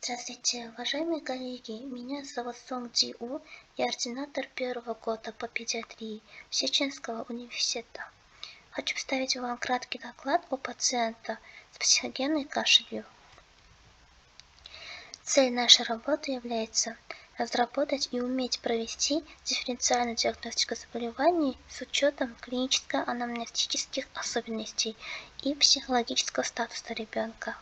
Здравствуйте, уважаемые коллеги! Меня зовут Сонг Ди У, я ординатор первого года по педиатрии Щеченского университета. Хочу представить вам краткий доклад о пациента с психогенной кашелью. Цель нашей работы является разработать и уметь провести дифференциальную диагностику заболеваний с учетом клиническо-анамнестических особенностей и психологического статуса ребенка.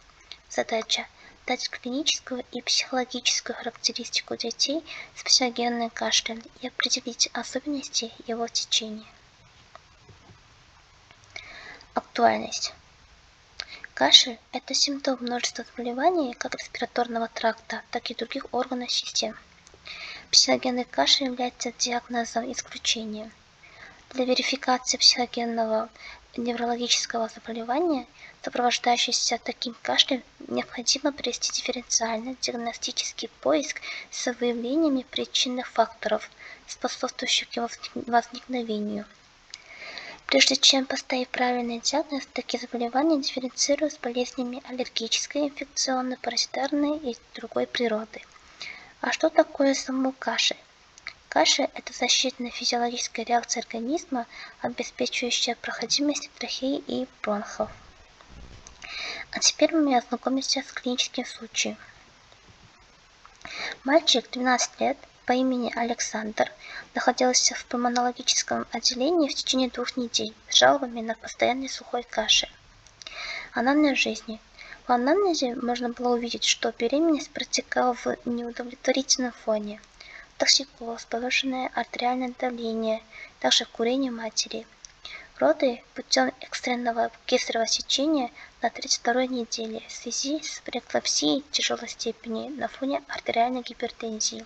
Задача – дать клиническую и психологическую характеристику детей с психогенным кашлем и определить особенности его течения. Актуальность. Кашель – это симптом множества заболеваний как респираторного тракта, так и других органов систем. Психогенный кашель является диагнозом исключения. Для верификации психогенного неврологического заболевания, сопровождающегося таким кашлем, необходимо провести дифференциальный диагностический поиск с выявлениями причинных факторов, способствующих его возникновению. Прежде чем поставить правильный диагноз, такие заболевания дифференцируют с болезнями аллергической, инфекционной, паразитарной и другой природы. А что такое саму кашель? Кашель – это защитная физиологическая реакция организма, обеспечивающая проходимость трахеи и бронхов. А теперь мы ознакомимся с клиническим случаем. Мальчик 12 лет по имени Александр находился в пульмонологическом отделении в течение 2 недель с жалобами на постоянный сухой кашель. Анамнез жизни. В анамнезе можно было увидеть, что беременность протекала в неудовлетворительном фоне. Токсикоз, повышенное артериальное давление, также курение матери. Роды путем экстренного кесарево сечения на 32-й неделе в связи с преэклампсией тяжелой степени на фоне артериальной гипертензии.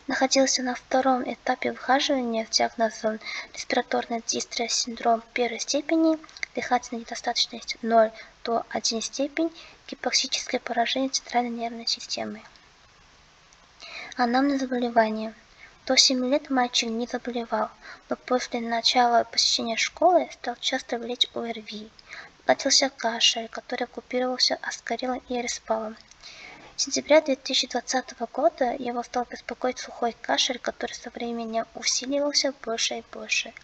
Находился на 2-м этапе выхаживания с диагнозом респираторный дистресс синдром 1-й степени, дыхательная недостаточность 0 до 1 степень, гипоксическое поражение центральной нервной системы. Анамнез заболевания. До 7 лет мальчик не заболевал, но после начала посещения школы стал часто болеть ОРВИ. Начался кашель, который оккупировался аскарилом и эриспалом. С сентября 2020 года его стал беспокоить сухой кашель, который со временем усиливался больше и больше.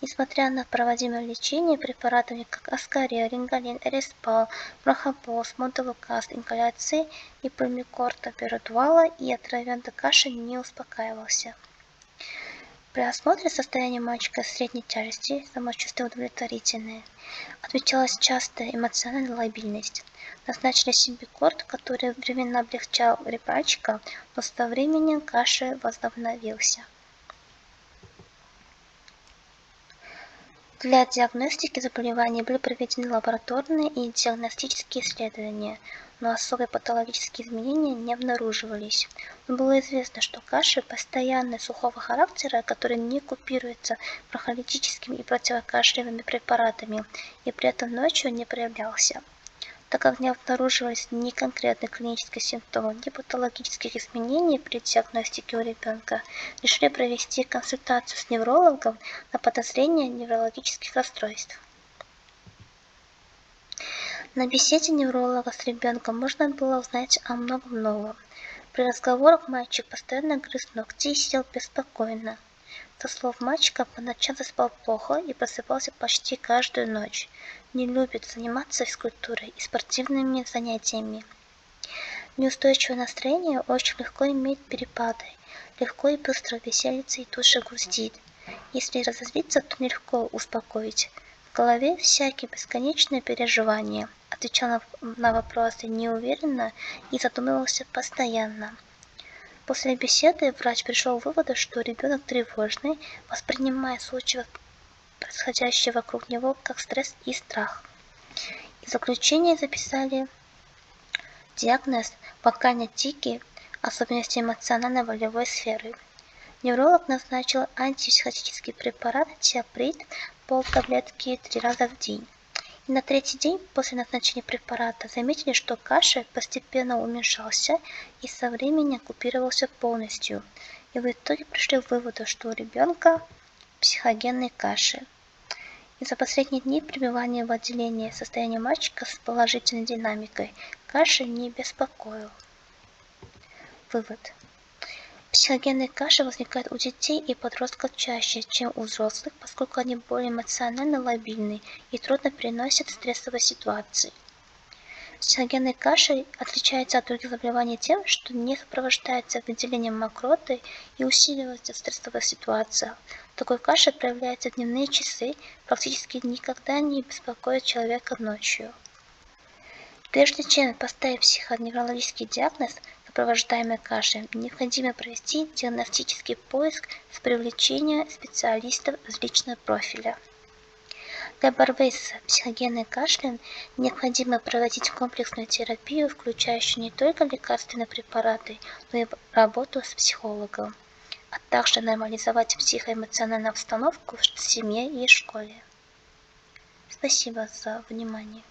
Несмотря на проводимое лечение препаратами как аскарил, рингалин, эриспал, бронхополз, монтелукаст, ингаляции и пульмикорта, пиридуала и отравленный кашель не успокаивался. При осмотре состояния мальчика средней тяжести, самочувствие удовлетворительное. Отмечалась частая эмоциональная лабильность. Назначили симбикорт, который временно облегчал мальчика, но со временем кашель возобновился. Для диагностики заболеваний были проведены лабораторные и диагностические исследования, но особые патологические изменения не обнаруживались. Но было известно, что кашель постоянный сухого характера, который не купируется бронхолитическими и противокашлевыми препаратами, и при этом ночью не проявлялся. Так как не обнаруживались ни конкретных клинических симптомов, ни патологических изменений при диагностике у ребенка, решили провести консультацию с неврологом на подозрение неврологических расстройств. На беседе невролога с ребенком можно было узнать о многом новом. При разговорах мальчик постоянно грыз ногти и сидел беспокойно. Со слов мальчика, по ночам спал плохо и просыпался почти каждую ночь. Не любит заниматься физкультурой и спортивными занятиями. Неустойчивое настроение очень легко имеет перепады. Легко и быстро веселится и тут же грустит. Если разозлиться, то нелегко успокоить. В голове всякие бесконечные переживания. Отвечал на вопросы неуверенно и задумывался постоянно. После беседы врач пришел к выводу, что ребенок тревожный, воспринимая случаи, происходящие вокруг него, как стресс и страх. В заключение записали диагноз вокальной тики, особенности эмоционально-волевой сферы. Невролог назначил антипсихотический препарат тиаприд, полтаблетки 3 раза в день. И на 3-й день после назначения препарата заметили, что кашель постепенно уменьшался и со временем оккупировался полностью. И в итоге пришли к выводу, что у ребенка психогенный кашель. И за последние дни пребывания в отделении состояния мальчика с положительной динамикой кашель не беспокоил. Вывод. Психогенные каши возникают у детей и подростков чаще, чем у взрослых, поскольку они более эмоционально лобильны и трудно переносят стрессовые ситуации. Психогенные каши отличаются от других заболеваний тем, что не сопровождаются выделением мокроты и усиливаются в стрессовых ситуациях. Такой кашель проявляется в дневные часы, практически никогда не беспокоит человека ночью. Прежде чем поставить психоневрологический диагноз, сопровождаемый кашлем, необходимо провести диагностический поиск с привлечением специалистов различного профиля. Для борьбы с психогенным кашлем необходимо проводить комплексную терапию, включающую не только лекарственные препараты, но и работу с психологом, а также нормализовать психоэмоциональную обстановку в семье и школе. Спасибо за внимание.